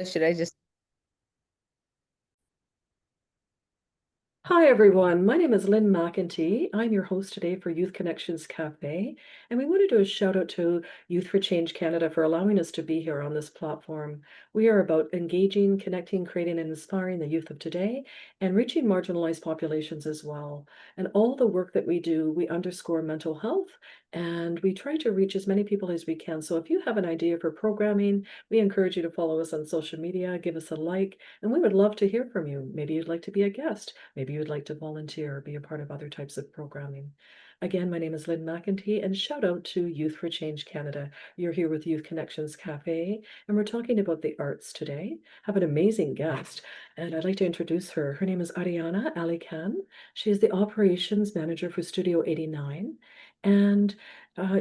Should I just? Hi, everyone. My name is Lynne McIntee. I'm your host today for Youth Connections Café, and we want to do a shout out to Youth for Change Canada for allowing us to be here on this platform. We are about engaging, connecting, creating, and inspiring the youth of today and reaching marginalized populations as well. And all the work that we do, we underscore mental health and we try to reach as many people as we can. So if you have an idea for programming, we encourage you to follow us on social media, give us a like, and we would love to hear from you. Maybe you'd like to be a guest. Maybe you'd like to volunteer or be a part of other types of programming. Again, my name is Lynne McIntee, and shout out to Youth for Change Canada. You're here with Youth Connections Cafe, and we're talking about the arts today. I have an amazing guest, and I'd like to introduce her. Her name is Aryanna Alikhan. She is the operations manager for Studio 89, and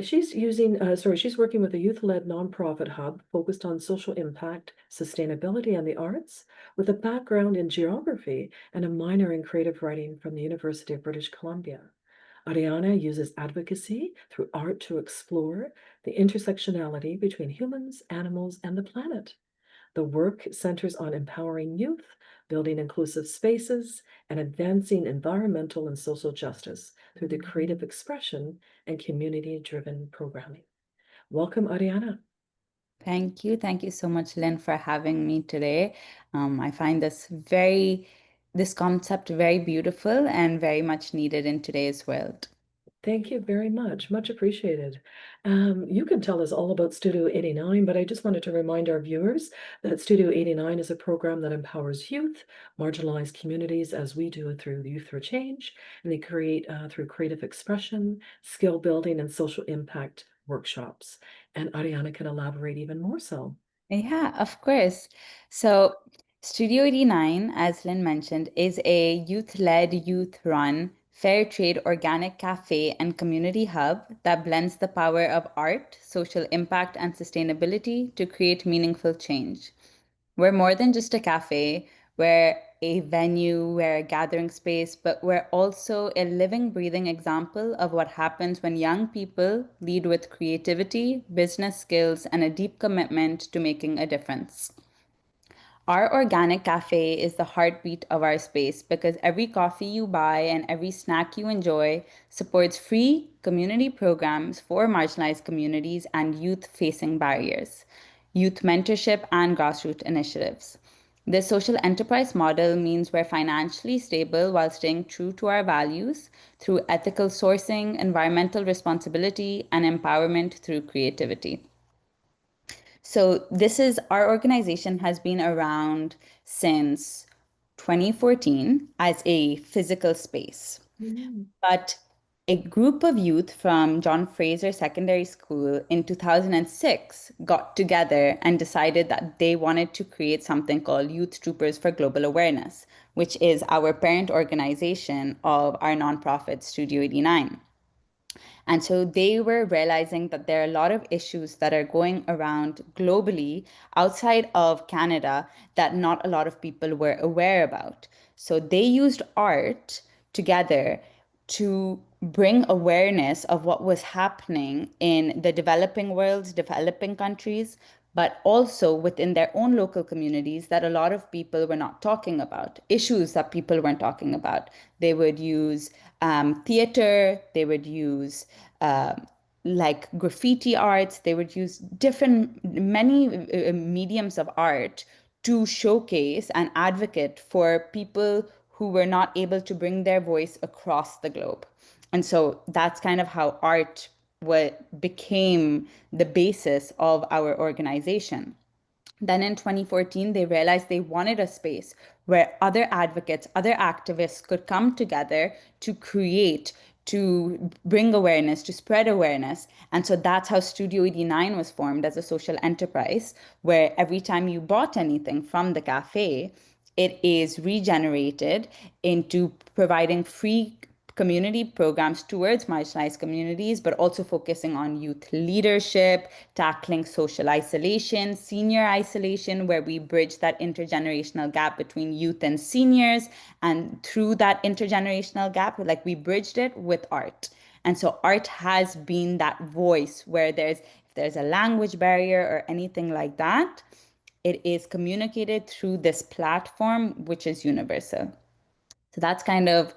she's working with a youth-led nonprofit hub focused on social impact, sustainability, and the arts, with a background in geography and a minor in creative writing from the University of British Columbia. Ariana uses advocacy through art to explore the intersectionality between humans, animals, and the planet. The work centers on empowering youth, building inclusive spaces, and advancing environmental and social justice through the creative expression and community-driven programming. Welcome, Ariana. Thank you. Thank you so much, Lynn, for having me today. I find this concept very beautiful and very much needed in today's world. Thank you very much. Much appreciated. You can tell us all about Studio 89, but I just wanted to remind our viewers that Studio 89 is a program that empowers youth, marginalized communities, as we do through Youth for Change, and they create through creative expression, skill building, and social impact workshops. And Ariana can elaborate even more so. Yeah, of course. So, Studio 89, as Lynn mentioned, is a youth-led, youth-run, fair trade organic cafe and community hub that blends the power of art, social impact, and sustainability to create meaningful change. We're more than just a cafe, we're a venue, we're a gathering space, but we're also a living, breathing example of what happens when young people lead with creativity, business skills, and a deep commitment to making a difference. Our organic cafe is the heartbeat of our space because every coffee you buy and every snack you enjoy supports free community programs for marginalized communities and youth facing barriers, youth mentorship, and grassroots initiatives. This social enterprise model means we're financially stable while staying true to our values through ethical sourcing, environmental responsibility, and empowerment through creativity. So this is our organization has been around since 2014 as a physical space. Mm. But a group of youth from John Fraser Secondary School in 2006 got together and decided that they wanted to create something called Youth Troopers for Global Awareness, which is our parent organization of our nonprofit Studio 89. And so they were realizing that there are a lot of issues that are going around globally outside of Canada that not a lot of people were aware about. So they used art together to bring awareness of what was happening in the developing world, developing countries, but also within their own local communities that a lot of people were not talking about, issues that people weren't talking about. They would use theater, they would use uh, like graffiti arts, they would use many mediums of art to showcase and advocate for people who were not able to bring their voice across the globe. And so that's kind of how art what became the basis of our organization. Then in 2014, they realized they wanted a space where other advocates, other activists could come together to create, to bring awareness, to spread awareness. And so that's how Studio 89 was formed as a social enterprise, where every time you bought anything from the cafe, it is regenerated into providing free community programs towards marginalized communities, but also focusing on youth leadership, tackling social isolation, senior isolation, where we bridge that intergenerational gap between youth and seniors. And through that intergenerational gap, like we bridged it with art. And so art has been that voice where if there's a language barrier or anything like that, it is communicated through this platform, which is universal. So that's kind of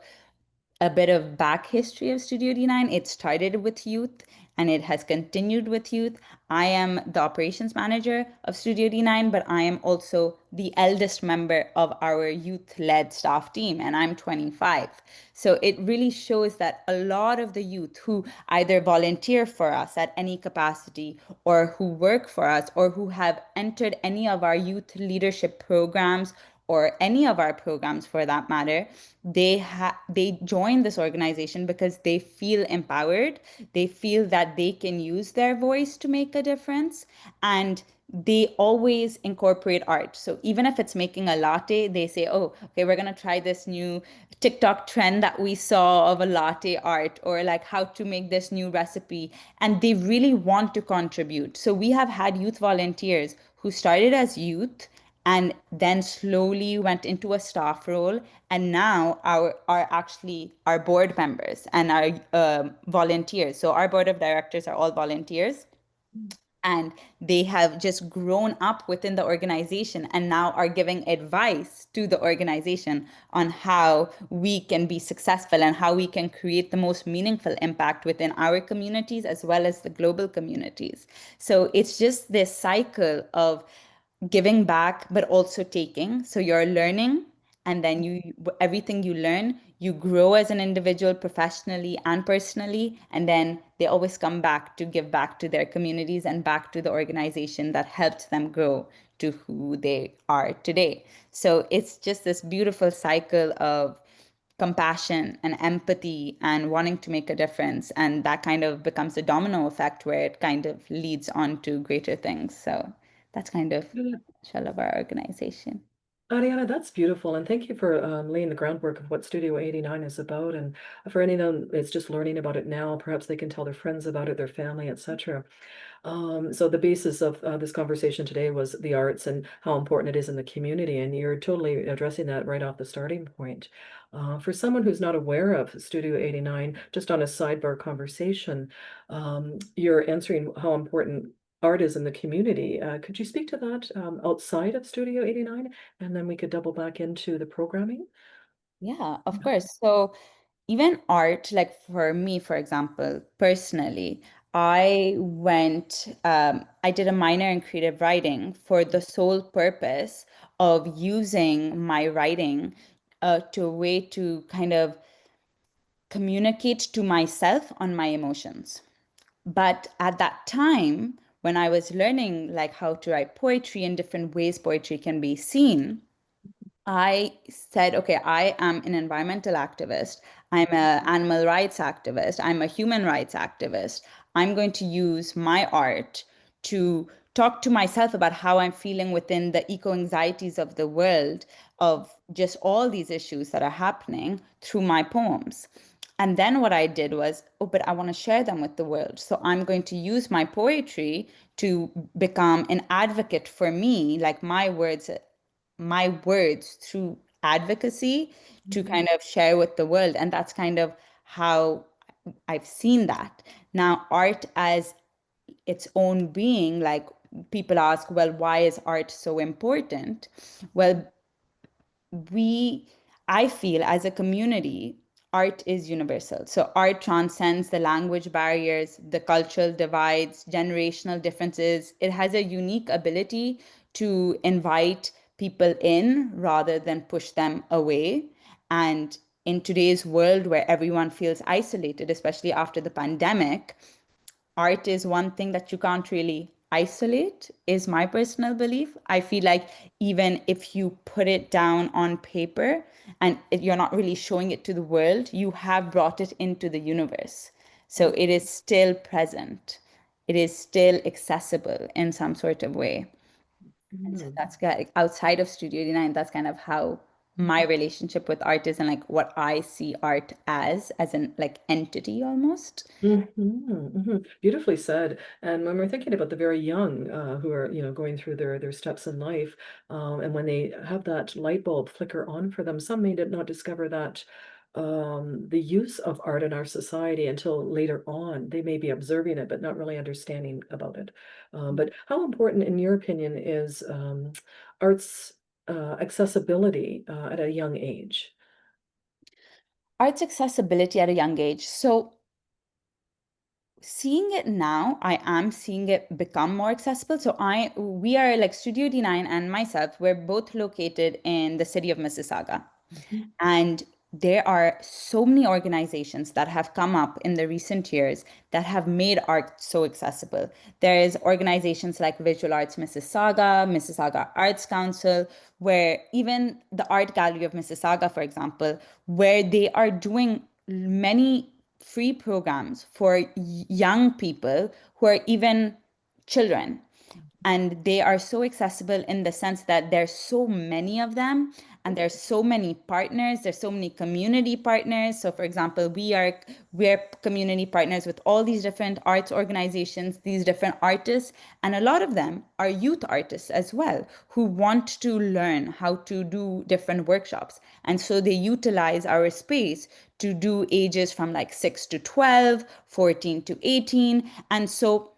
a bit of back history of Studio D9. It started with youth and it has continued with youth. I am the operations manager of Studio D9, but I am also the eldest member of our youth led staff team, and I'm 25. So it really shows that a lot of the youth who either volunteer for us at any capacity or who work for us or who have entered any of our youth leadership programs or any of our programs for that matter, they join this organization because they feel empowered. They feel that they can use their voice to make a difference, and they always incorporate art. So even if it's making a latte, they say, "Oh, okay, we're gonna try this new TikTok trend that we saw of a latte art, or like how to make this new recipe." And they really want to contribute. So we have had youth volunteers who started as youth and then slowly went into a staff role, and now are actually our board members and our volunteers. So our board of directors are all volunteers, and they have just grown up within the organization and now are giving advice to the organization on how we can be successful and how we can create the most meaningful impact within our communities as well as the global communities. So it's just this cycle of giving back but also taking. So you're learning, and then you everything you learn, you grow as an individual professionally and personally, and then they always come back to give back to their communities and back to the organization that helped them grow to who they are today. So it's just this beautiful cycle of compassion and empathy and wanting to make a difference, and that kind of becomes a domino effect where it kind of leads on to greater things. So that's kind of Yeah. shell of our organization. Ariana, that's beautiful. And thank you for laying the groundwork of what Studio 89 is about. And for anyone that's just learning about it now, perhaps they can tell their friends about it, their family, etc. So the basis of this conversation today was the arts and how important it is in the community. And you're totally addressing that right off the starting point. For someone who's not aware of Studio 89, just on a sidebar conversation, you're answering how important art is in the community. Could you speak to that outside of Studio 89? And then we could double back into the programming. Yeah, of course. So even art, like for me, for example, personally, I did a minor in creative writing for the sole purpose of using my writing to a way to kind of communicate to myself on my emotions. But at that time, when I was learning like how to write poetry and different ways poetry can be seen, I said, okay, I am an environmental activist. I'm an animal rights activist. I'm a human rights activist. I'm going to use my art to talk to myself about how I'm feeling within the eco anxieties of the world, of just all these issues that are happening through my poems. And then what I did was, oh, but I want to share them with the world. So I'm going to use my poetry to become an advocate for me, like my words through advocacy to Mhm. kind of share with the world. And that's kind of how I've seen that. Now, art as its own being, like people ask, well, why is art so important? Well, we I feel as a community, art is universal. So art transcends the language barriers, the cultural divides, generational differences. It has a unique ability to invite people in rather than push them away. And in today's world where everyone feels isolated, especially after the pandemic, art is one thing that you can't really isolate, is my personal belief. I feel like even if you put it down on paper and you're not really showing it to the world, you have brought it into the universe. So it is still present. It is still accessible in some sort of way. And so Mhm. that's outside of Studio 89, that's kind of how my relationship with art is, and like what I see art as an like entity almost. Beautifully said. And when we're thinking about the very young who are, going through their steps in life, and when they have that light bulb flicker on for them, some may not discover that the use of art in our society until later on. They may be observing it, but not really understanding about it. But how important, in your opinion, is arts accessibility at a young age? Arts accessibility at a young age. So seeing it now, I am seeing it become more accessible. So we are like Studio D9 and myself, we're both located in the city of Mississauga. Mhm. And there are so many organizations that have come up in the recent years that have made art so accessible. There's organizations like Visual Arts Mississauga, Mississauga Arts Council, where even the Art Gallery of Mississauga, for example, where they are doing many free programs for young people who are even children, and they are so accessible in the sense that there's so many of them, and there's so many partners, there's so many community partners. So for example, we're community partners with all these different arts organizations, these different artists, and a lot of them are youth artists as well who want to learn how to do different workshops, and so they utilize our space to do ages from like 6 to 12, 14 to 18. And so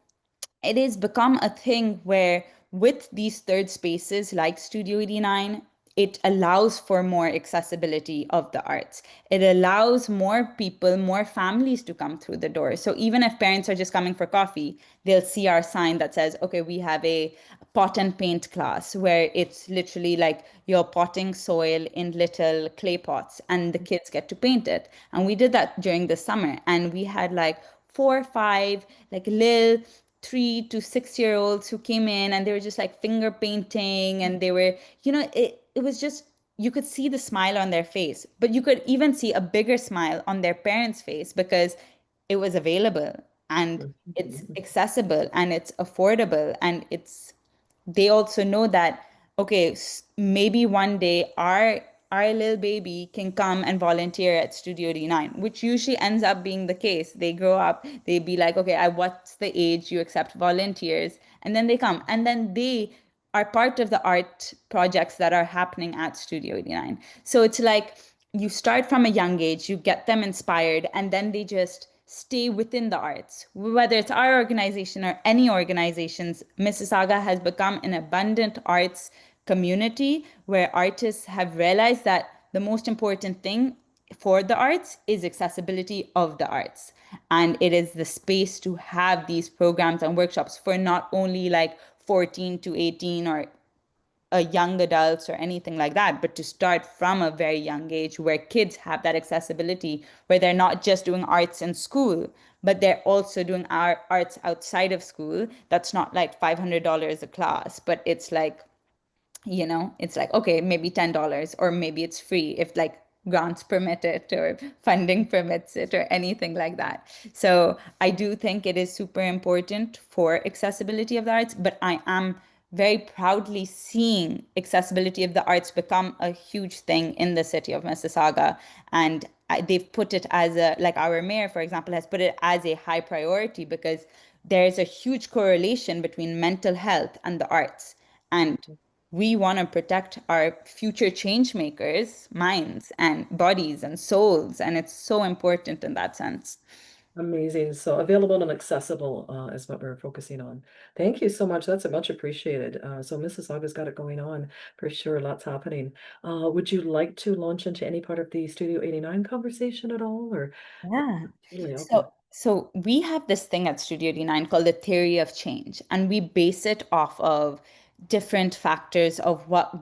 it has become a thing where with these third spaces like Studio 89, it allows for more accessibility of the arts. It allows more people, more families to come through the door. So even if parents are just coming for coffee, they'll see our sign that says, okay, we have a pot and paint class where it's literally like you're potting soil in little clay pots and the kids get to paint it. And we did that during the summer, and we had like 4 or 5 like little 3 to 6 year olds who came in, and they were just like finger painting, and they were, it was just, you could see the smile on their face, but you could even see a bigger smile on their parents' face because it was available, and it's Mhm. accessible, and it's affordable, and they also know that, okay, maybe one day our little baby can come and volunteer at Studio D9, which usually ends up being the case. They grow up, they be like, okay, what's the age you accept volunteers? And then they come, and then they are part of the art projects that are happening at Studio 89. So it's like you start from a young age, you get them inspired, and then they just stay within the arts. Whether it's our organization or any organizations, Mississauga has become an abundant arts community where artists have realized that the most important thing for the arts is accessibility of the arts. And it is the space to have these programs and workshops for not only like 14 to 18 or young adults or anything like that, but to start from a very young age where kids have that accessibility, where they're not just doing arts in school, but they're also doing arts outside of school. That's not like $500 a class, but it's like, it's like, okay, maybe $10, or maybe it's free if like grants permit it or funding permits it or anything like that. So I do think it is super important for accessibility of the arts, but I am very proudly seeing accessibility of the arts become a huge thing in the city of Mississauga. And they've put it as like our mayor, for example, has put it as a high priority because there's a huge correlation between mental health and the arts. And we want to protect our future change makers' minds and bodies and souls. And it's so important in that sense. Amazing. So available and accessible is what we're focusing on. Thank you so much. That's much appreciated. So Mississauga's got it going on for sure. Lots happening. Would you like to launch into any part of the Studio 89 conversation at all, or Yeah. totally open? So we have this thing at Studio D9 called the theory of change, and we base it off of different factors of what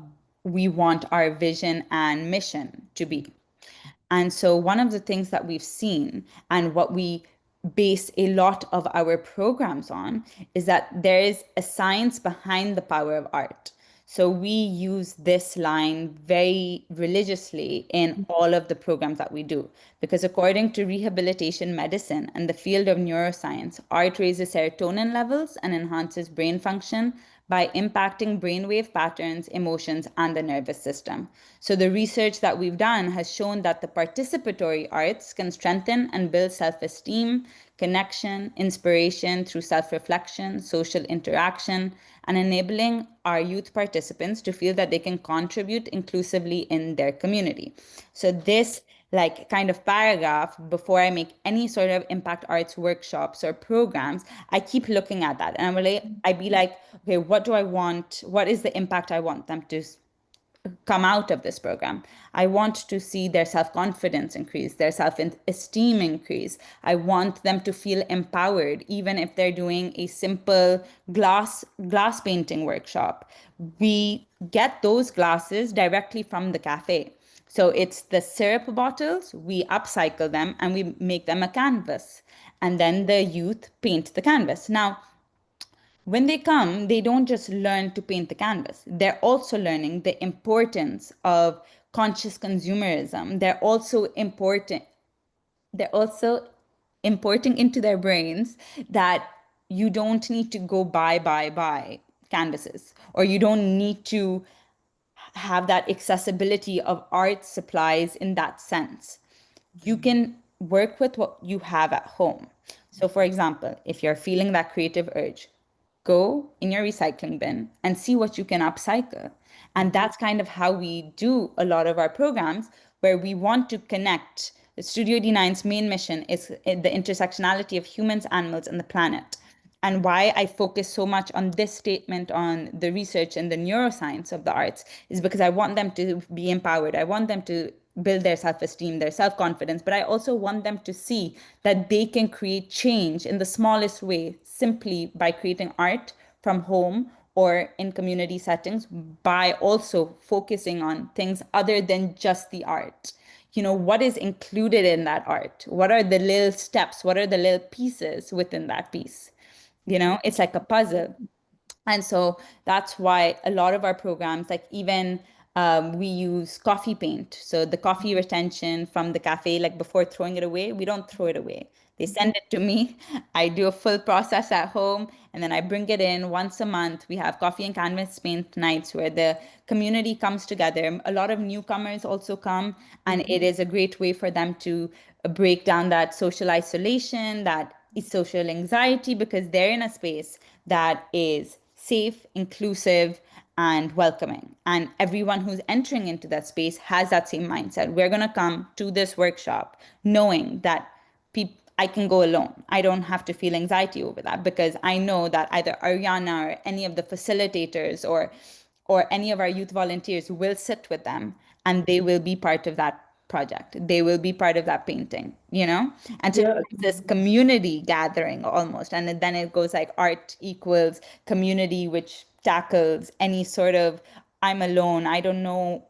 we want our vision and mission to be. And so, one of the things that we've seen and what we base a lot of our programs on is that there is a science behind the power of art. So, we use this line very religiously in all of the programs that we do. Because according to rehabilitation medicine and the field of neuroscience, art raises serotonin levels and enhances brain function by impacting brainwave patterns, emotions, and the nervous system. So, the research that we've done has shown that the participatory arts can strengthen and build self esteem, connection, inspiration through self reflection, social interaction, and enabling our youth participants to feel that they can contribute inclusively in their community. So, this like kind of paragraph before I make any sort of impact arts workshops or programs, I keep looking at that. And I'd be like, okay, what do I want? What is the impact I want them to come out of this program? I want to see their self-confidence increase, their self-esteem increase. I want them to feel empowered, even if they're doing a simple glass painting workshop. We get those glasses directly from the cafe. So it's the syrup bottles, we upcycle them and we make them a canvas. And then the youth paint the canvas. Now, when they come, they don't just learn to paint the canvas. They're also learning the importance of conscious consumerism. They're also importing into their brains that you don't need to go buy canvases, or you don't need to have that accessibility of art supplies in that sense. You can work with what you have at home. So, for example, if you're feeling that creative urge, go in your recycling bin and see what you can upcycle. And that's kind of how we do a lot of our programs, where we want to connect. Studio D9's main mission is the intersectionality of humans, animals, and the planet. And why I focus so much on this statement on the research and the neuroscience of the arts is because I want them to be empowered. I want them to build their self-esteem, their self-confidence, but I also want them to see that they can create change in the smallest way simply by creating art from home or in community settings, by also focusing on things other than just the art. What is included in that art? What are the little steps? What are the little pieces within that piece? It's like a puzzle. And so that's why a lot of our programs, like even we use coffee paint. So the coffee retention from the cafe, like before throwing it away, we don't throw it away. They send it to me. I do a full process at home, and then I bring it in once a month. We have coffee and canvas paint nights where the community comes together. A lot of newcomers also come, and it is a great way for them to break down that social isolation, that social anxiety, because they're in a space that is safe, inclusive, and welcoming. And everyone who's entering into that space has that same mindset. We're going to come to this workshop knowing that I can go alone. I don't have to feel anxiety over that, because I know that either Aryanna or any of the facilitators or any of our youth volunteers will sit with them, and they will be part of that project. They will be part of that painting. And so Yeah. it's this community gathering almost. And then it goes like art equals community, which tackles any sort of I'm alone, I don't know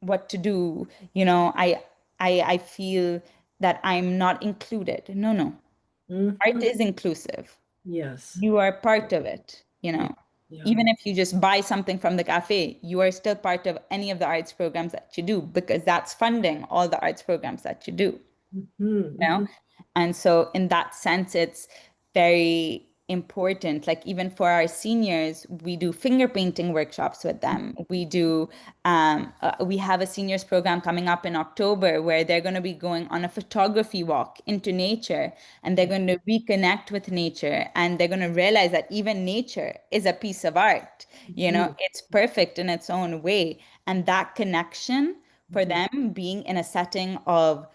what to do, I feel that I'm not included. No, no. Art Mhm. is inclusive. Yes. You are part of it, Yeah. Yeah. even if you just buy something from the cafe, you are still part of any of the arts programs that you do, because that's funding all the arts programs that you do Mhm. you know Mhm. and so in that sense, it's very important. Like even for our seniors, we do finger painting workshops with them. We have a seniors program coming up in October where they're going to be going on a photography walk into nature, and they're going to reconnect with nature, and they're going to realize that even nature is a piece of art. Mhm. It's perfect in its own way. And that connection, for Mhm. them, being in a setting of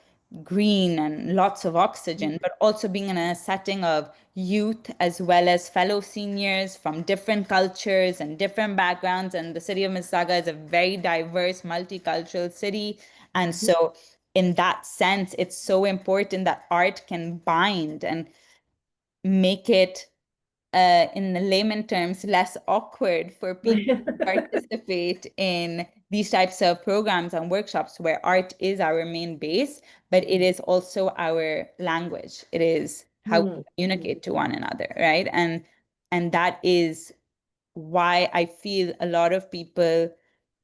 green and lots of oxygen, but also being in a setting of youth as well as fellow seniors from different cultures and different backgrounds. And the city of Mississauga is a very diverse, multicultural city. And Mhm. so, in that sense, it's so important that art can bind and make it, in the layman terms, less awkward for people to participate in these types of programs and workshops where art is our main base, but it is also our language. It is how we Mhm. communicate to one another, right? And that is why I feel a lot of people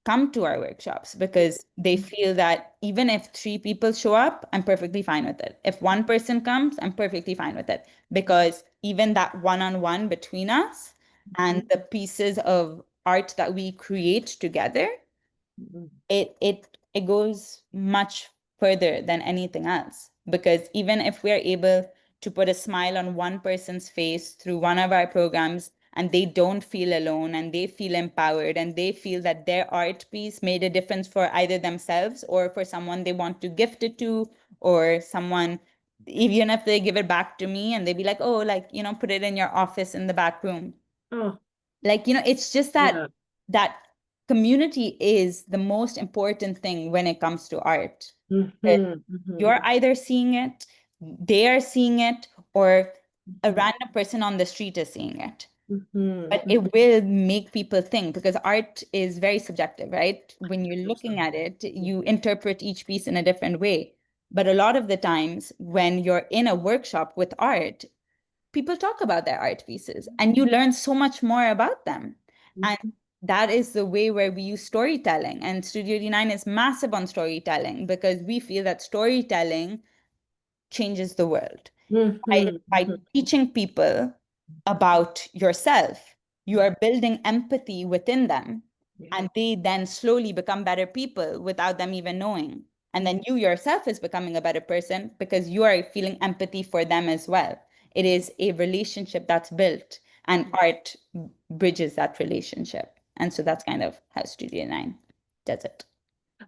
come to our workshops, because they feel that even if three people show up, I'm perfectly fine with it. If one person comes, I'm perfectly fine with it, because even that one-on-one between us and Mhm. the pieces of art that we create together, Mhm. it goes much further than anything else. Because even if we're able to put a smile on one person's face through one of our programs, and they don't feel alone and they feel empowered and they feel that their art piece made a difference for either themselves or for someone they want to gift it to, or someone, even if they give it back to me and they be like, oh, like, put it in your office in the back room. Oh, Like, it's just that yeah. that community is the most important thing when it comes to art. Hmm. Hmm. You're either seeing it, they are seeing it, or a Hmm. random person on the street is seeing it. But Hmm. it will make people think, because art is very subjective, right? When you're looking at Absolutely. it, you interpret each piece in a different way. But a lot of the times, when you're in a workshop with art, people talk about their art pieces and you learn so much more about them. And Mhm. that is the way where we use storytelling. And Studio 89 is massive on storytelling because we feel that storytelling changes the world. Mhm. By Mhm. teaching people about yourself, you are building empathy within them, Yeah. and they then slowly become better people without them even knowing. And then you yourself is becoming a better person because you are feeling empathy for them as well. It is a relationship that's built, and art bridges that relationship. And so that's kind of how Studio 9 does it.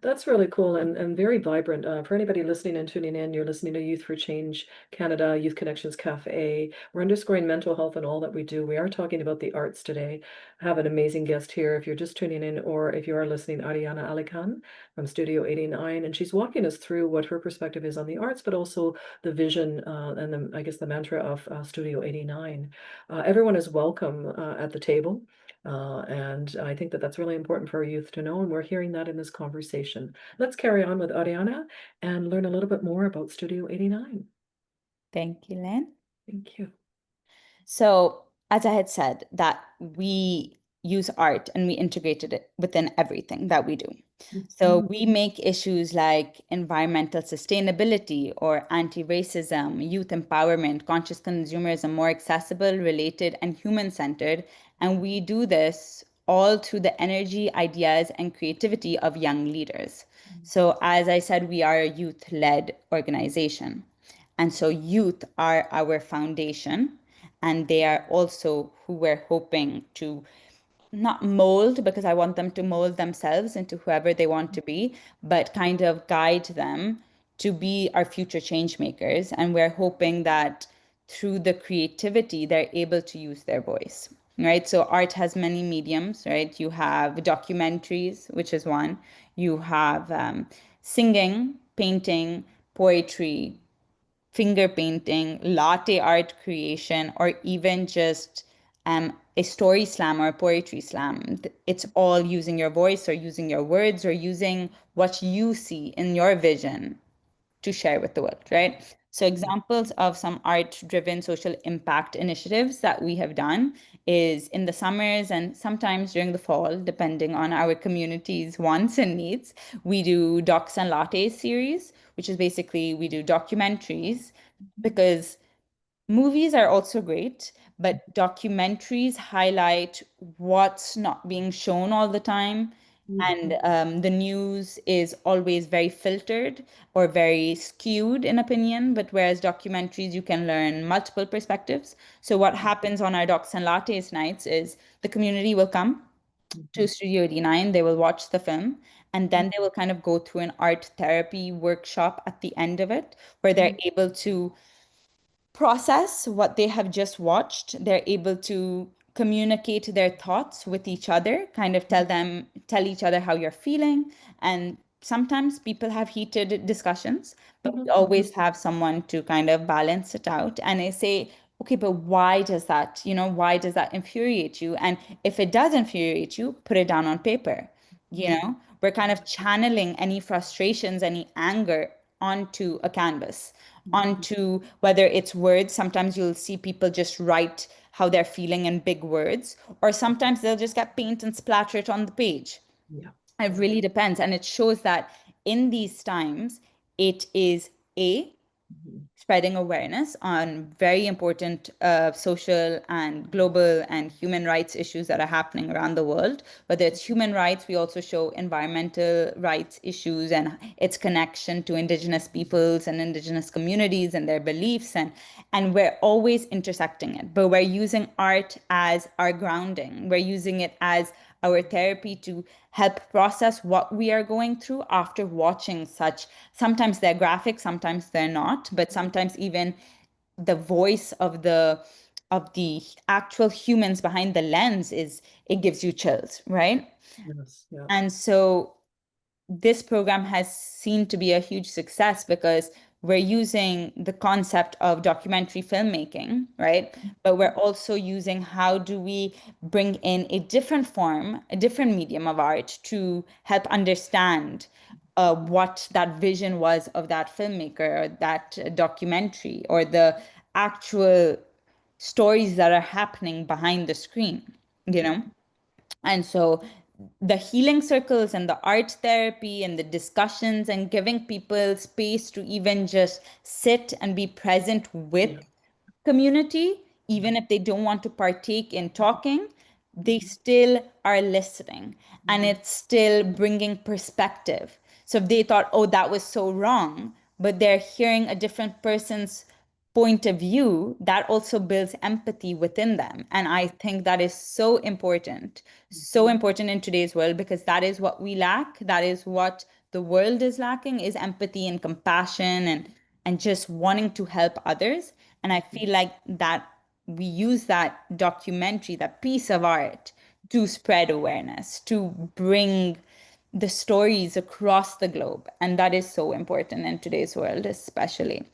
That's really cool and very vibrant. For anybody listening and tuning in, you're listening to Youth for Change Canada, Youth Connections Cafe. We're underscoring mental health and all that we do. We are talking about the arts today. I have an amazing guest here. If you're just tuning in, or if you are listening, Aryanna Alikhan from Studio 89, and she's walking us through what her perspective is on the arts, but also the vision and I guess the mantra of Studio 89. Everyone is welcome at the table. And I think that that's really important for our youth to know, and we're hearing that in this conversation. Let's carry on with Ariana and learn a little bit more about Studio 89. Thank you, Lynn. Thank you. So, as I had said, that we use art and we integrated it within everything that we do. So, Mhm. we make issues like environmental sustainability or anti-racism, youth empowerment, conscious consumerism more accessible, related, and human-centered. And we do this all through the energy, ideas, and creativity of young leaders. So, as I said, we are a youth-led organization. And so youth are our foundation, and they are also who we're hoping to not mold, because I want them to mold themselves into whoever they want to be, but kind of guide them to be our future change makers. And we're hoping that through the creativity, they're able to use their voice, right? So art has many mediums, right? You have documentaries, which is one. You have singing, painting, poetry, finger painting, latte art creation, or even just a story slam or a poetry slam. It's all using your voice or using your words or using what you see in your vision to share with the world, right? So, examples of some art driven social impact initiatives that we have done is in the summers and sometimes during the fall, depending on our community's wants and needs. We do Docs and Lattes series, which is basically we do documentaries because movies are also great, but documentaries highlight what's not being shown all the time. And Mhm. the news is always very filtered or very skewed in opinion, but whereas documentaries, you can learn multiple perspectives. So, what happens on our Docs and Lattes nights is the community will come to Mhm. Studio 89, they will watch the film, and then they will kind of go through an art therapy workshop at the end of it, where they're Mhm. able to process what they have just watched. They're able to communicate their thoughts with each other, kind of tell each other how you're feeling. And sometimes people have heated discussions, but we Mhm. always have someone to kind of balance it out. And I say, okay, but why does that, why does that infuriate you? And if it does infuriate you, put it down on paper. We're kind of channeling any frustrations, any anger onto a canvas, Mhm. onto whether it's words. Sometimes you'll see people just write how they're feeling in big words, or sometimes they'll just get paint and splatter it on the page. Yeah. It Yeah. really depends. And it shows that in these times, it is A, Mhm. spreading awareness on very important social and global and human rights issues that are happening around the world. Whether it's human rights, we also show environmental rights issues and its connection to indigenous peoples and indigenous communities and their beliefs. And we're always intersecting it, but we're using art as our grounding. We're using it as our therapy to help process what we are going through after watching such. Sometimes they're graphic, sometimes they're not, but sometimes even the voice of the actual humans behind the lens is it gives you chills, right? Yes, yeah. And so this program has seen to be a huge success because we're using the concept of documentary filmmaking, right? But we're also using how do we bring in a different form, a different medium of art to help understand what that vision was of that filmmaker or that documentary or the actual stories that are happening behind the screen, you know? And so the healing circles and the art therapy and the discussions and giving people space to even just sit and be present with Yeah. community, even if they don't want to partake in talking, they still are listening and Mhm. it's still bringing perspective. So if they thought, oh, that was so wrong, but they're hearing a different person's point of view, that also builds empathy within them. And I think that is so Mhm. important in today's world because that is what we lack. That is what the world is lacking is empathy and compassion and just wanting to help others. And I feel like that we use that documentary, that piece of art to spread awareness, to bring the stories across the globe. And that is so important in today's world, especially.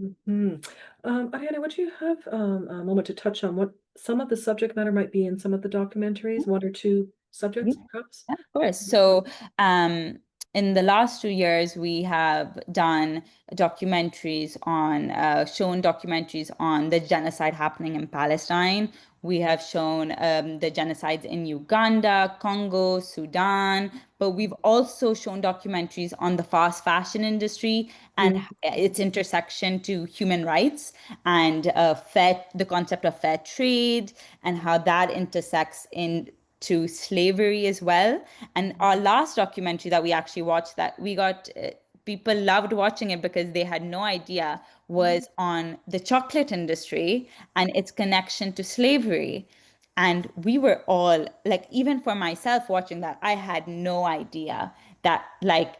Mhm. Aryanna, would you have a moment to touch on what some of the subject matter might be in some of the documentaries? One or two Yeah, subjects, perhaps? of course. So, um, in the last 2 years, we have done documentaries on, shown documentaries on the genocide happening in Palestine. We have shown the genocides in Uganda, Congo, Sudan, but we've also shown documentaries on the fast fashion industry and Mhm. its intersection to human rights and the concept of fair trade and how that intersects in to slavery as well. And our last documentary that we actually watched that we got people loved watching it because they had no idea was on the chocolate industry and its connection to slavery. And we were all like, even for myself watching that, I had no idea that like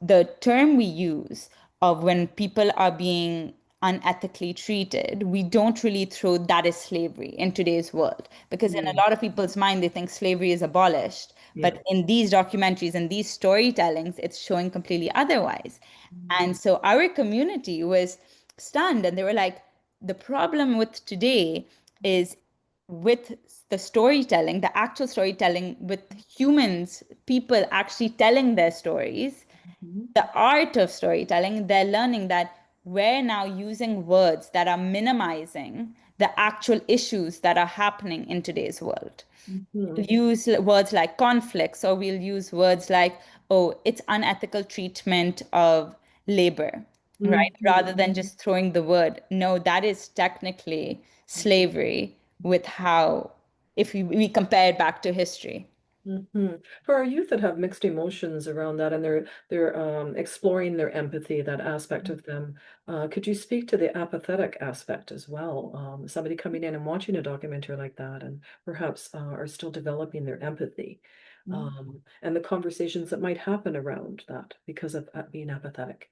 the term we use of when people are being unethically treated, we don't really throw that as slavery in today's world. Because in a Mm. lot of people's mind, they think slavery is abolished. Yeah. But in these documentaries and these storytellings, it's showing completely otherwise. Mm. And so our community was stunned and they were like, the problem with today is with the storytelling, the actual storytelling with humans, people actually telling their stories, Mhm. the art of storytelling, they're learning that we're now using words that are minimizing the actual issues that are happening in today's world. We'll Mhm. use words like conflicts, or we'll use words like, oh, it's unethical treatment of labor, right? Mhm. Rather than just throwing the word. No, that is technically slavery with how, if we compare it back to history. Mhm. For our youth that have mixed emotions around that and they're exploring their empathy, that aspect of them, could you speak to the apathetic aspect as well? Somebody coming in and watching a documentary like that and perhaps are still developing their empathy, and the conversations that might happen around that because of being apathetic.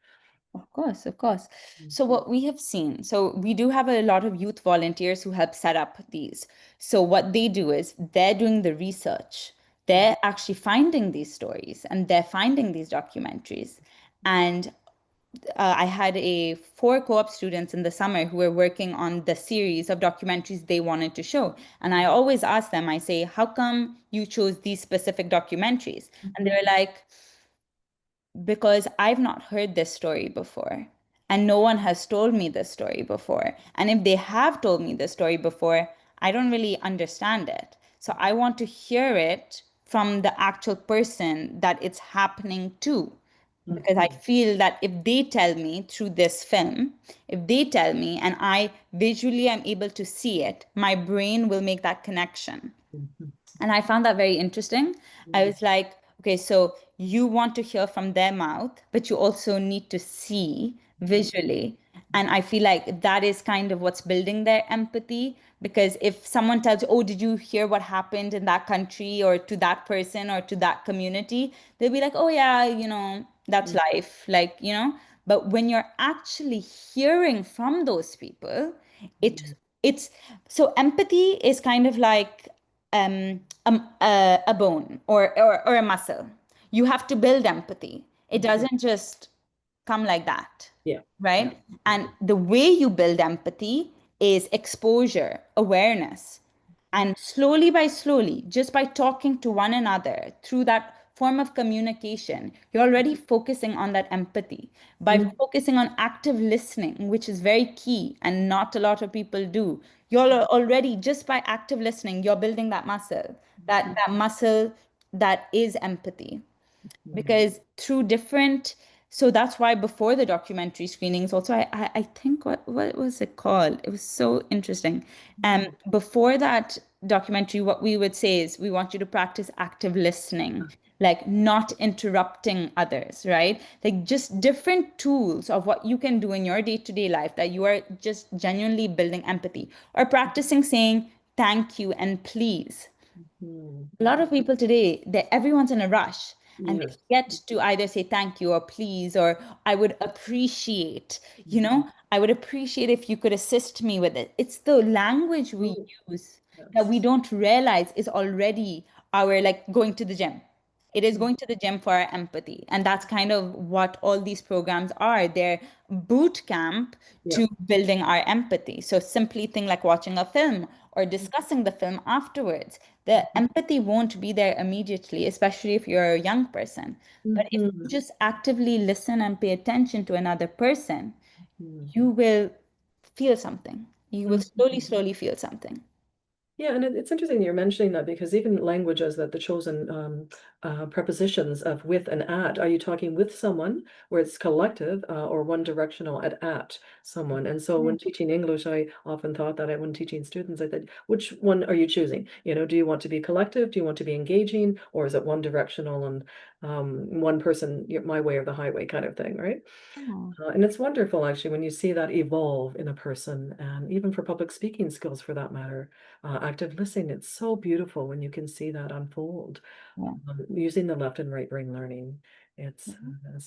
Of course, of course. So Mhm. what we have seen, so we do have a lot of youth volunteers who help set up these. So what they do is they're doing the research. They're actually finding these stories and they're finding these documentaries. And I had a four co-op students in the summer who were working on the series of documentaries they wanted to show. And I always ask them, I say, how come you chose these specific documentaries? And they Mhm. were like, because I've not heard this story before. And no one has told me this story before. And if they have told me this story before, I don't really understand it. So I want to hear it from the actual person that it's happening to. because I feel that if they tell me through this film, if they tell me and I visually am able to see it, my brain will make that connection. Mhm. And I found that very interesting. I Mhm. was like, okay, so you want to hear from their mouth, but you also need to see visually. And I feel like that is kind of what's building their empathy. Because if someone tells you, oh, did you hear what happened in that country or to that person or to that community? They'll be like, oh, yeah, that's Mhm. life. But when you're actually hearing from those people, it Mhm. it's so empathy is kind of like a bone or a muscle. You have to build empathy. It Mhm. doesn't just come like that, Yeah. Yeah. right? And the way you build empathy is exposure, awareness. And slowly by slowly, just by talking to one another through that form of communication, you're already focusing on that empathy. By Mhm. focusing on active listening, which is very key and not a lot of people do, you're already, just by active listening, you're building that muscle, that muscle that is empathy. Mhm. Because through different, so that's why before the documentary screenings also, I think, what was it called, it was so interesting. Before that documentary, what we would say is we want you to practice active listening, like not interrupting others, right? Like just different tools of what you can do in your day-to-day life that you are just genuinely building empathy, or practicing saying thank you and please. Mhm. A lot of people today, everyone's in a rush and they Yes. forget to either say thank you or please or I would appreciate, Mhm. I would appreciate if you could assist me with it. It's the language we Oh, use that yes. we don't realize is already our, like, going to the gym. It is Mhm. going to the gym for our empathy. And that's kind of what all these programs are. They're boot camp Yeah. to building our empathy. So simply thing like watching a film or discussing the film afterwards. The empathy won't be there immediately, especially if you're a young person. But if you Mhm. just actively listen and pay attention to another person, Mhm. you will feel something. You will slowly, Mhm. slowly feel something. Yeah, and it's interesting you're mentioning that because even languages that the chosen prepositions of with and at, are you talking with someone where it's collective or one directional at someone? And so Yeah. when teaching English, I often thought that when teaching students, I thought, which one are you choosing? Do you want to be collective? Do you want to be engaging? Or is it one directional and one person, my way or the highway kind of thing, right? Yeah. And it's wonderful, actually, when you see that evolve in a person, and even for public speaking skills for that matter. Active listening, it's so beautiful when you can see that unfold Yeah. using the left and right brain learning. It's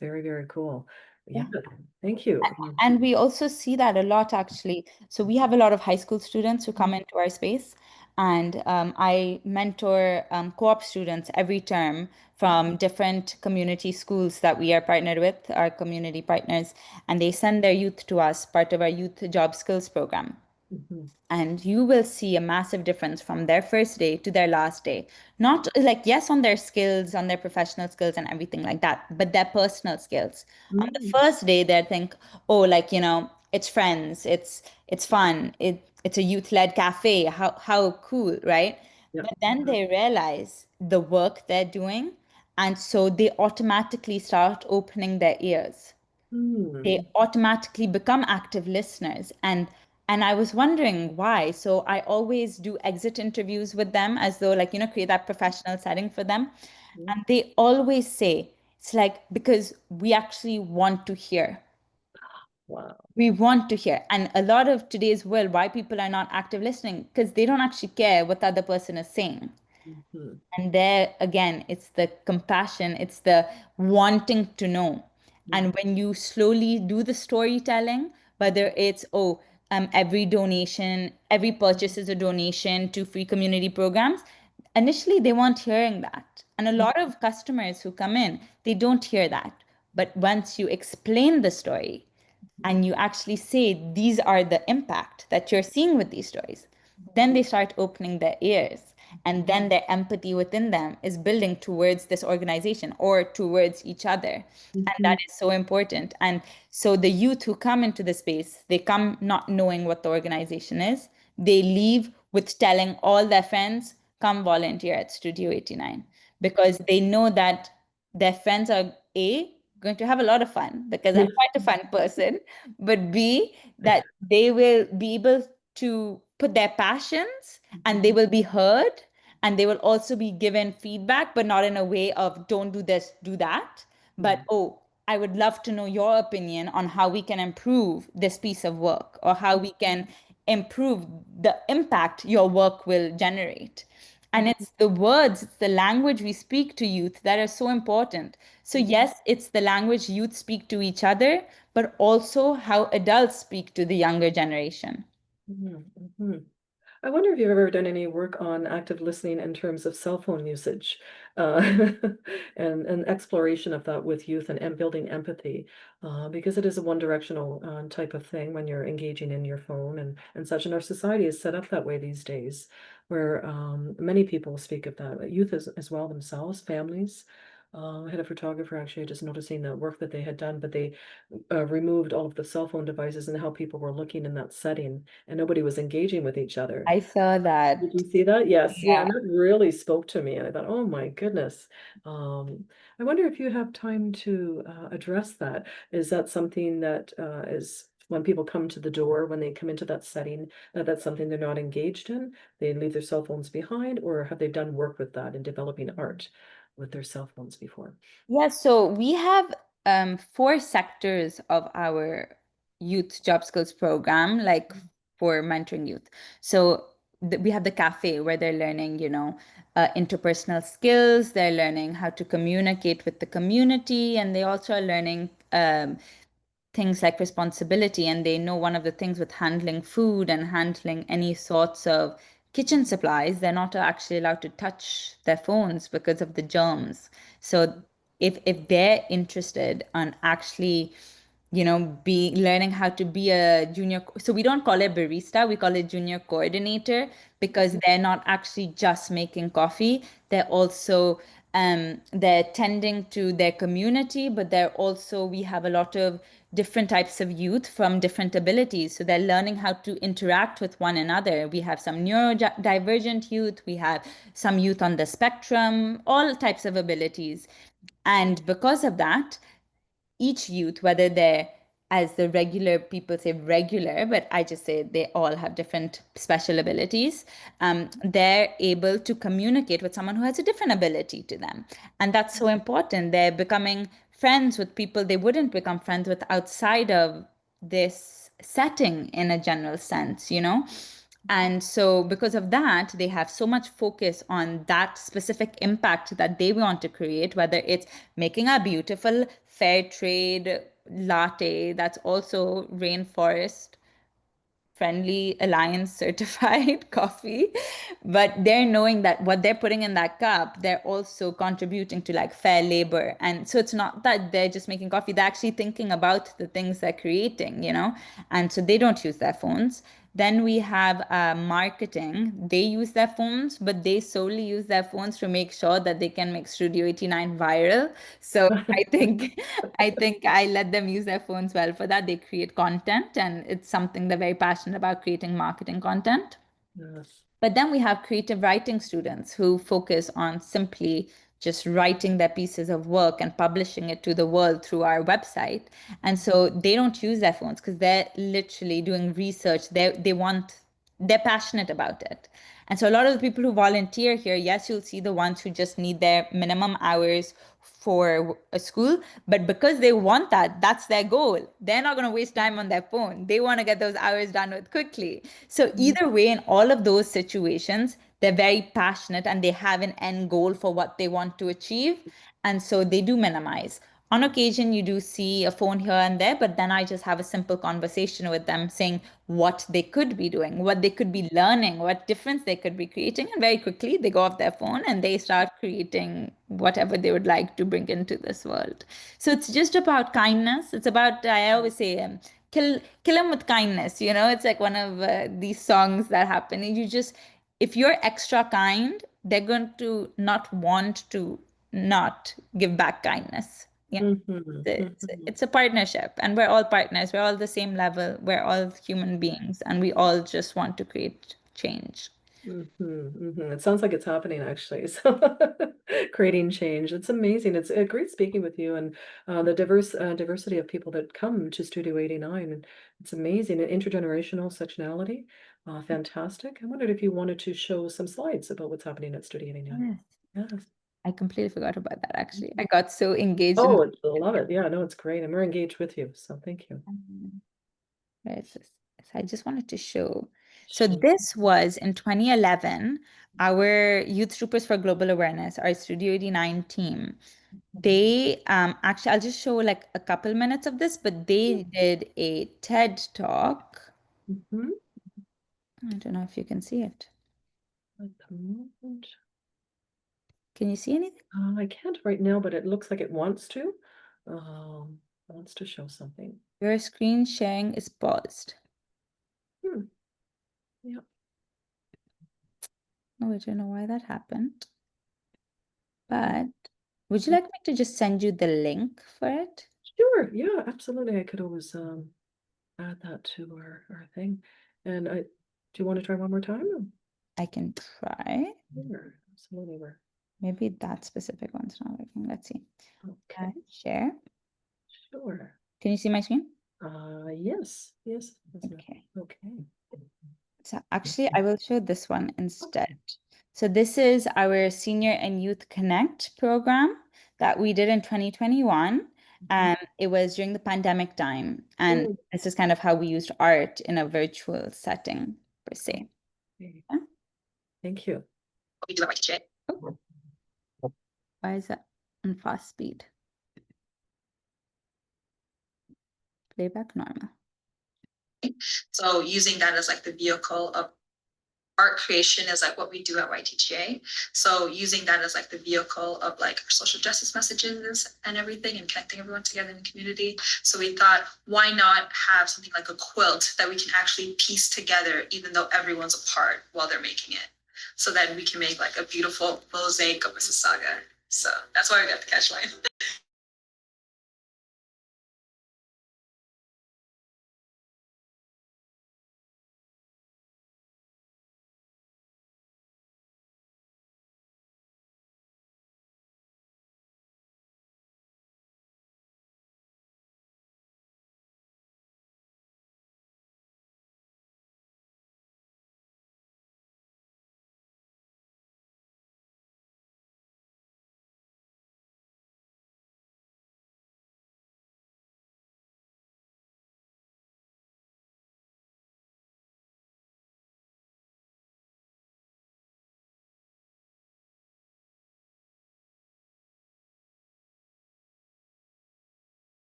very, very cool. Yeah, Yeah. thank you. And we also see that a lot, actually. So we have a lot of high school students who come into our space, and I mentor co-op students every term from different community schools that we are partnered with, our community partners, and they send their youth to us, part of our youth job skills program. Mhm. And you will see a massive difference from their first day to their last day. Not like, yes, on their skills, on their professional skills and everything like that, but their personal skills. On the Mm. first day, they think, oh, like, it's friends, it's fun, it's a youth-led cafe. How cool, right? Yeah. But then they realize the work they're doing, and so they automatically start opening their ears. Mm. They automatically become active listeners, and I was wondering why. So I always do exit interviews with them, as though, like, create that professional setting for them, Mm. and they always say it's like, because we actually want to hear. Wow. We want to hear. And a lot of today's world, why people are not active listening, because they don't actually care what the other person is saying. Mhm. And there again, it's the compassion, it's the wanting to know. Mhm. And when you slowly do the storytelling, whether it's, oh, every donation, every purchase is a donation to free community programs, initially they weren't hearing that. And a lot of customers who come in, they don't hear that. But once you explain the story, and you actually say these are the impact that you're seeing with these stories, then they start opening their ears, and then their empathy within them is building towards this organization or towards each other. And that Mhm. is so important. And so the youth who come into the space, they come not knowing what the organization is. They leave with telling all their friends, come volunteer at Studio 89, because they know that their friends are A, going to have a lot of fun because I'm quite a fun person, but B, that they will be able to put their passions and they will be heard and they will also be given feedback, but not in a way of don't do this, do that, but oh, I would love to know your opinion on how we can improve this piece of work or how we can improve the impact your work will generate. And it's the words, it's the language we speak to youth that are so important. So, yes, it's the language youth speak to each other, but also how adults speak to the younger generation. Mhm. I wonder if you've ever done any work on active listening in terms of cell phone usage, uh, and exploration of that with youth and building empathy, because it is a one-directional type of thing when you're engaging in your phone and such. And our society is set up that way these days, where many people speak of that, youth as well themselves, families. I had a photographer actually just noticing the work that they had done, but they removed all of the cell phone devices and how people were looking in that setting, and nobody was engaging with each other. I saw Did that. you see that? Yes, yeah, Yeah. and that really spoke to me. And I thought, oh my goodness. I wonder if you have time to address that. Is that something that is when people come to the door, when they come into that setting, that's something they're not engaged in? They leave their cell phones behind, or have they done work with that in developing art with their cell phones before? Yeah, so we have four sectors of our youth job skills program, like for mentoring youth. So we have the cafe where they're learning, interpersonal skills, they're learning how to communicate with the community, and they also are learning things like responsibility. And they know one of the things with handling food and handling any sorts of kitchen supplies, they're not actually allowed to touch their phones because of the germs. So if they're interested on actually be learning how to be a junior, so we don't call it barista, we call it junior coordinator, because they're not actually just making coffee, they're also they're tending to their community, but they're also, we have a lot of different types of youth from different abilities, so they're learning how to interact with one another. We have some neurodivergent youth, we have some youth on the spectrum, all types of abilities. And because of that, each youth, whether they're, as the regular people say, regular, but I just say they all have different special abilities, they're able to communicate with someone who has a different ability to them. And that's so important. They're becoming friends with people they wouldn't become friends with outside of this setting in a general sense, you know? And so, because of that, they have so much focus on that specific impact that they want to create, whether it's making a beautiful fair trade latte that's also rainforest friendly alliance certified coffee, but they're knowing that what they're putting in that cup, they're also contributing to like fair labor. And so it's not that they're just making coffee, they're actually thinking about the things they're creating, and so they don't use their phones. Then we have marketing. They use their phones, but they solely use their phones to make sure that they can make Studio 89 viral. So I think I let them use their phones well for that. They create content, and it's something they're very passionate about, creating marketing content. Yes. But then we have creative writing students who focus on simply just writing their pieces of work and publishing it to the world through our website. And so they don't use their phones because they're literally doing research. They're passionate about it. And so a lot of the people who volunteer here, yes, you'll see the ones who just need their minimum hours for a school, but because they want that, that's their goal. They're not going to waste time on their phone. They want to get those hours done with quickly. So either way, in all of those situations, they're very passionate and they have an end goal for what they want to achieve. And so they do minimize. On occasion, you do see a phone here and there, but then I just have a simple conversation with them saying what they could be doing, what they could be learning, what difference they could be creating. And very quickly, they go off their phone and they start creating whatever they would like to bring into this world. So it's just about kindness. It's about, I always say, kill him with kindness. It's like one of these songs that happen. You just, if you're extra kind, they're going to not want to not give back kindness. Yeah. Mhm, mhm. It's a partnership, and we're all partners. We're all the same level. We're all human beings, and we all just want to create change. It sounds like it's happening actually. So creating change. It's amazing. It's great speaking with you and the diversity of people that come to Studio 89. And it's amazing. And intergenerational sectionality. Fantastic. I wondered if you wanted to show some slides about what's happening at Studio 89. Yes. Yes. I completely forgot about that actually. I got so engaged in. Oh, I love it. Yeah, no, it's great. And we're engaged with you. So thank you. Where is this? So I just wanted to show. So Sure. this was in 2011, our Youth Troopers for Global Awareness, our Studio 89 team. They actually, I'll just show like a couple minutes of this, but they did a TED talk. Mhm. I don't know if you can see it. At the moment, Can you see anything? I can't right now, but it looks like it wants to. It wants to show something. Your screen sharing is paused. Hmm. Yeah. Oh, I don't know why that happened. But would you like me to just send you the link for it? Sure. Yeah, absolutely. I could always add that to our thing. And do you want to try one more time? I can try. Sure. Absolutely. Maybe that specific one's not working. Let's see. Okay. Share. Sure. Can you see my screen? Yes. Yes. Okay. Okay. So actually, I will show this one instead. So this is our Senior and Youth Connect program that we did in 2021. It was during the pandemic time. And Mm, this is kind of how we used art in a virtual setting, per se. okay. Yeah. Thank you. Oh, why is that on fast speed? Playback normal. So using that as like the vehicle of art creation is like what we do at YTGA. So using that as like the vehicle of like our social justice messages and everything and connecting everyone together in the community. So we thought, why not have something like a quilt that we can actually piece together, even though everyone's apart while they're making it. So that we can make like a beautiful mosaic of Mississauga. So that's why we got the catchline.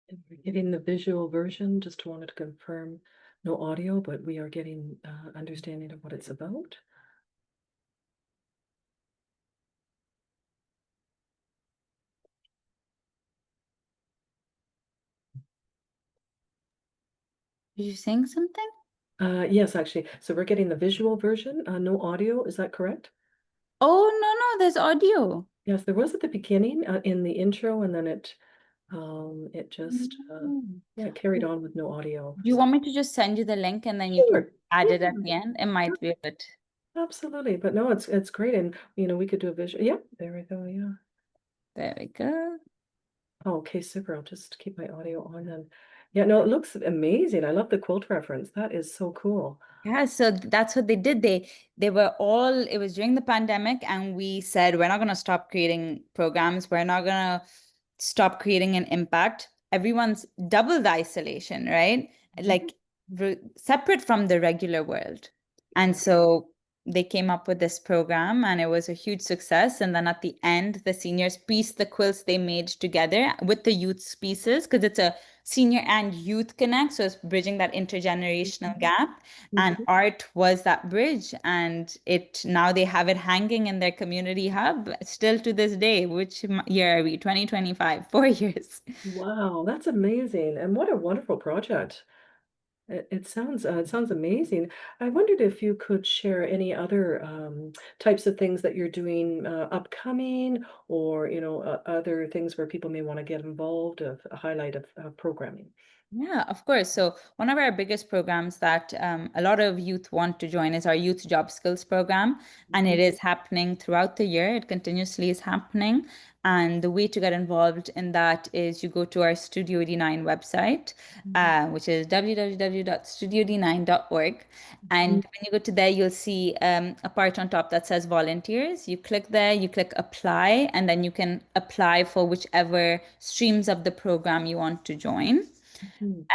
And we're getting the visual version, just wanted to confirm no audio, but we are getting understanding of what it's about. Are you saying something? Yes, actually. So we're getting the visual version, no audio. Is that correct? Oh, no, no, there's audio. Yes, there was at the beginning in the intro, and then it just Mm. yeah, it carried on with no audio. Do you want me to just send you the link and then you can Sure. add Yeah, it at the end? It might be a bit. absolutely. But no, it's great, and we could do a visual. Yeah, there we go. Yeah. There we go. Oh, okay, super. I'll just keep my audio on then. Yeah, no, it looks amazing. I love the quilt reference. That is so cool. Yeah, so that's what they did. They were all, it was during the pandemic, and we said we're not gonna stop creating programs. We're not gonna stop creating an impact. Everyone's double the isolation, right? Like separate from the regular world. And so they came up with this program and it was a huge success. And then at the end, the seniors pieced the quilts they made together with the youth pieces because it's a senior and youth connect. So it's bridging that intergenerational gap. And Mhm. art was that bridge. And it now they have it hanging in their community hub still to this day. Which year are we? 2025, 4 years. Wow, that's amazing. And what a wonderful project. It sounds amazing. I wondered if you could share any other types of things that you're doing upcoming, or other things where people may want to get involved, of a highlight of programming. Yeah, of course. So one of our biggest programs that a lot of youth want to join is our Youth Job Skills program, and Mhm, it is happening throughout the year. It continuously is happening. And the way to get involved in that is you go to our Studio 89 website, mhm, which is www.studio89.org. And mhm. when you go to there, you'll see a part on top that says volunteers. You click there, you click apply, and then you can apply for whichever streams of the program you want to join. Mhm.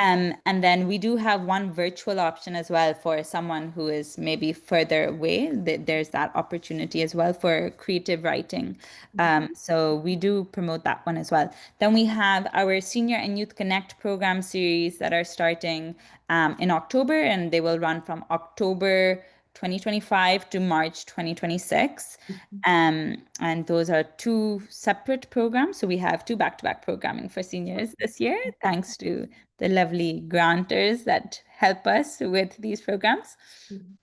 And then we do have one virtual option as well for someone who is maybe further away. There's that opportunity as well for creative writing. So we do promote that one as well. Then we have our Senior and Youth Connect program series that are starting in October, and they will run from October 2025 to March 2026. And those are two separate programs. So we have two back-to-back programming for seniors this year, thanks to the lovely grantors that help us with these programs. Mhm.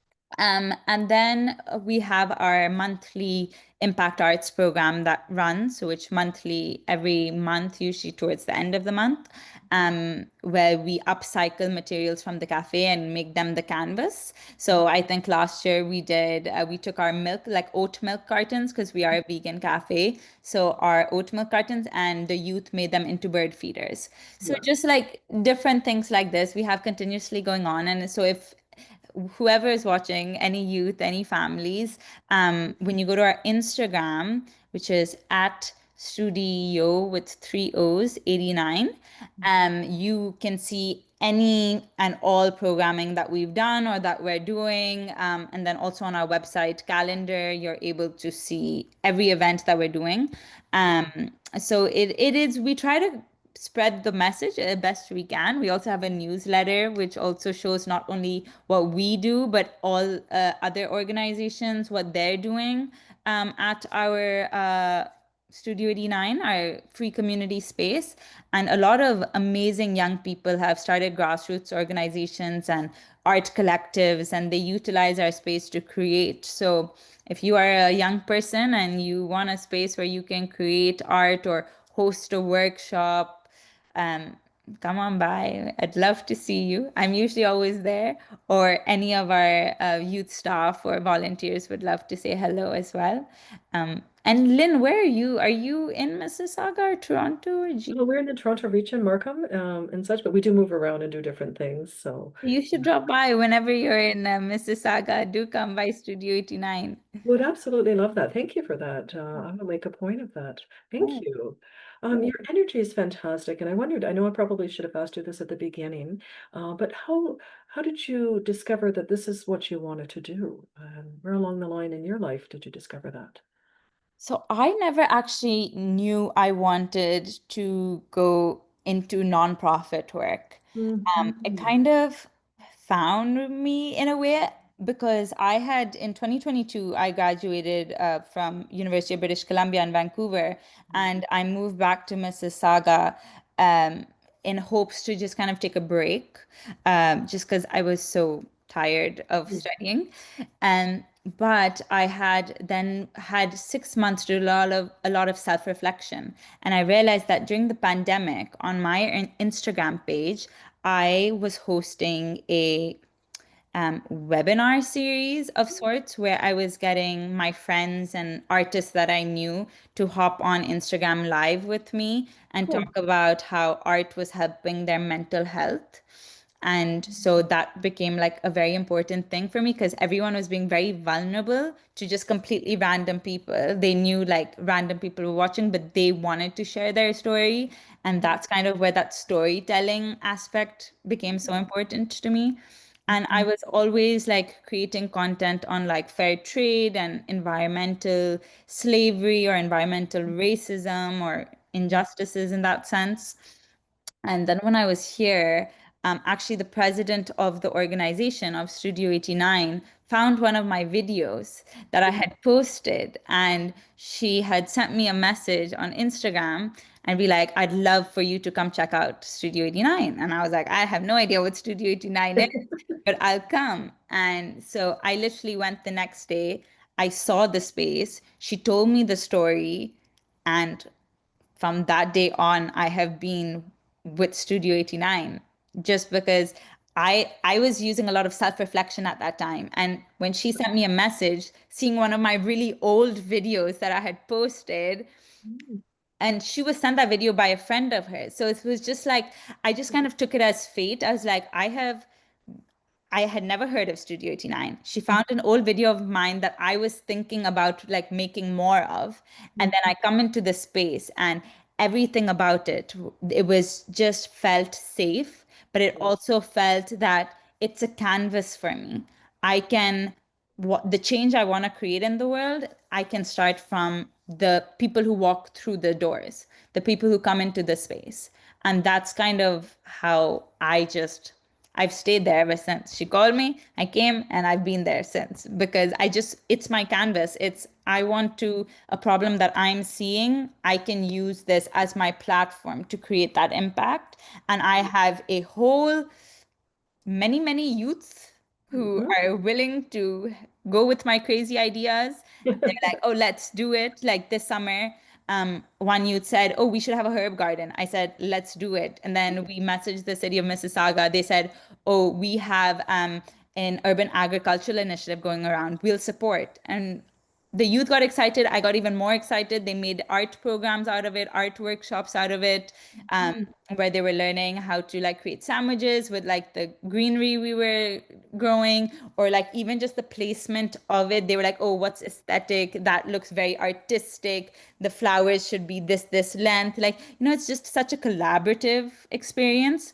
And then we have our monthly Impact Arts program that runs, so which monthly, every month, usually towards the end of the month, where we upcycle materials from the cafe and make them the canvas. So I think last year we took our milk, like oat milk cartons, because we are a vegan cafe. So our oat milk cartons and the youth made them into bird feeders. So Yeah. just like different things like this, we have continuously going on. And so if whoever is watching, any youth, any families, when you go to our Instagram, which is at Studio with three O's 89, you can see any and all programming that we've done or that we're doing. And then also on our website calendar, you're able to see every event that we're doing. So it is, we try to spread the message as best we can. We also have a newsletter which also shows not only what we do, but all other organizations, what they're doing at our Studio 89, our free community space. And a lot of amazing young people have started grassroots organizations and art collectives, and they utilize our space to create. So if you are a young person and you want a space where you can create art or host a workshop, um, come on by. I'd love to see you. I'm usually always there, or any of our youth staff or volunteers would love to say hello as well. And Lynn, where are you? Are you in Mississauga or Toronto or G? Well, we're in the Toronto region, Markham, and such, but we do move around and do different things. So, You should drop by whenever you're in Mississauga. Do come by Studio 89. would absolutely love that. Thank you for that. I will make a point of that. Thank Cool. you. Cool. Your energy is fantastic, and I wondered. I know I probably should have asked you this at the beginning, but how did you discover that this is what you wanted to do? Where along the line in your life did you discover that? So I never actually knew I wanted to go into nonprofit work. It Mhm. kind of found me in a way because I had in 2022 I graduated from University of British Columbia in Vancouver, and I moved back to Mississauga um, in hopes to just kind of take a break, just because I was so tired of studying. And but I had then had 6 months to do a lot of self-reflection. And I realized that during the pandemic, on my Instagram page, I was hosting a webinar series of sorts where I was getting my friends and artists that I knew to hop on Instagram Live with me and Cool. talk about how art was helping their mental health. And so that became like a very important thing for me because everyone was being very vulnerable to just completely random people. They knew like random people were watching, but they wanted to share their story. And that's kind of where that storytelling aspect became so important to me. And I was always like creating content on like fair trade and environmental slavery or environmental racism or injustices in that sense. And then when I was here, actually the president of the organization of Studio 89 found one of my videos that I had posted, and she had sent me a message on Instagram, and be like, I'd love for you to come check out Studio 89. And I was like, I have no idea what Studio 89 is, but I'll come. And so I literally went the next day. I saw the space. She told me the story. And from that day on, I have been with Studio 89 just because I was using a lot of self-reflection at that time. And when she sent me a message, seeing one of my really old videos that I had posted, Mm. and she was sent that video by a friend of hers. So it was just like I just kind of took it as fate. I was like, I had never heard of Studio 89. She found an old video of mine that I was thinking about like making more of. And then I come into the space and everything about it, it was just felt safe, but it also felt that it's a canvas for me. I can, what the change I want to create in the world, I can start from the people who walk through the doors, the people who come into the space. And that's kind of how I've stayed there ever since. She called me, I came, and I've been there since because it's my canvas. I want to, a problem that I'm seeing, I can use this as my platform to create that impact. And I have a whole many youths who Mhm. are willing to go with my crazy ideas. They're like, oh, let's do it. Like this summer, one youth said, oh, we should have a herb garden. I said, let's do it. And then we messaged the city of Mississauga. They said, oh, we have an urban agricultural initiative going around. We'll support. And the youth got excited. I got even more excited. They made art programs out of it, art workshops out of it, where they were learning how to like create sandwiches with like the greenery we were growing, or like even just the placement of it. They were like, oh, what's aesthetic? That looks very artistic. The flowers should be this length. Like, it's just such a collaborative experience.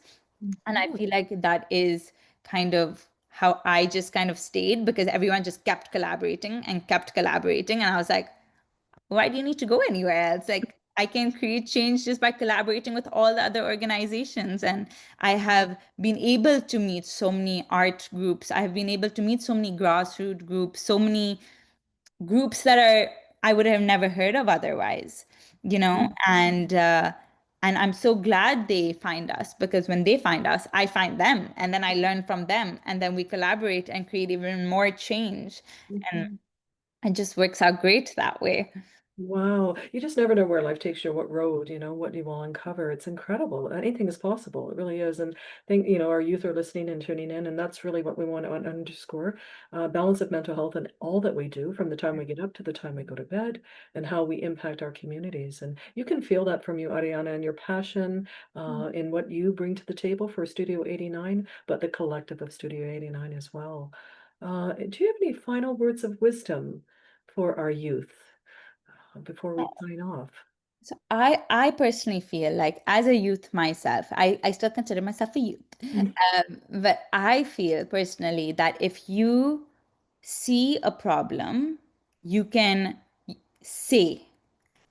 And I Mhm. feel like that is kind of how I just kind of stayed because everyone just kept collaborating and kept collaborating. And I was like, why do you need to go anywhere else? Like, I can create change just by collaborating with all the other organizations. And I have been able to meet so many art groups. I have been able to meet so many grassroots groups, so many groups that are I would have never heard of otherwise, and I'm so glad they find us because when they find us, I find them, and then I learn from them, and then we collaborate and create even more change, and Mhm. it just works out great that way. Wow. You just never know where life takes you, what road, what you will uncover. It's incredible. Anything is possible. It really is. And our youth are listening and tuning in, and that's really what we want to underscore. Balance of mental health and all that we do from the time we get up to the time we go to bed and how we impact our communities. And you can feel that from you, Ariana, and your passion in what you bring to the table for Studio 89, but the collective of Studio 89 as well. Do you have any final words of wisdom for our youth? Before we sign off. So I personally feel like as a youth myself, I still consider myself a youth. Mm. But I feel personally that if you see a problem, you can say,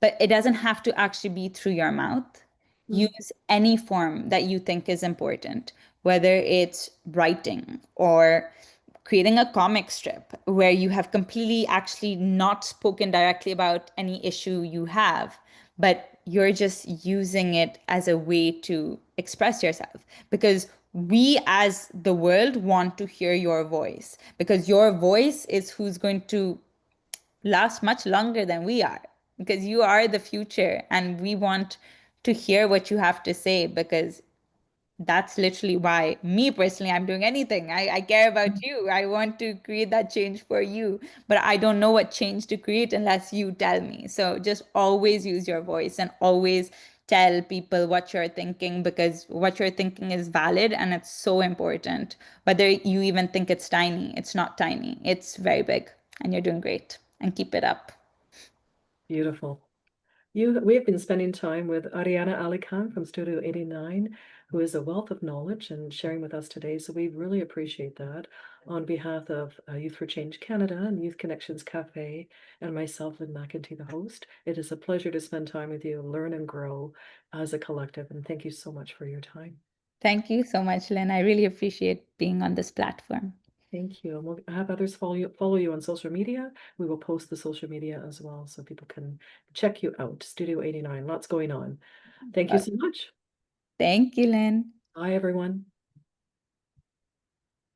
but it doesn't have to actually be through your mouth. Mm. Use any form that you think is important, whether it's writing or creating a comic strip where you have completely actually not spoken directly about any issue you have, but you're just using it as a way to express yourself. Because we, as the world, want to hear your voice, because your voice is who's going to last much longer than we are, because you are the future and we want to hear what you have to say, because that's literally why me personally, I'm doing anything. I care about you. I want to create that change for you, but I don't know what change to create unless you tell me. So just always use your voice and always tell people what you're thinking, because what you're thinking is valid and it's so important. Whether you even think it's tiny, it's not tiny. It's very big, and you're doing great, and keep it up. Beautiful. We have been spending time with Aryanna Alikhan from Studio 89, who is a wealth of knowledge and sharing with us today. So we really appreciate that. On behalf of Youth for Change Canada and Youth Connections Café and myself, Lynne McIntee, the host, it is a pleasure to spend time with you, learn and grow as a collective. And thank you so much for your time. Thank you so much, Lynn. I really appreciate being on this platform. Thank you. And we'll have others follow you on social media. We will post the social media as well so people can check you out. Studio 89, lots going on. Thank you so much. Thank you, Lynn. Bye, everyone.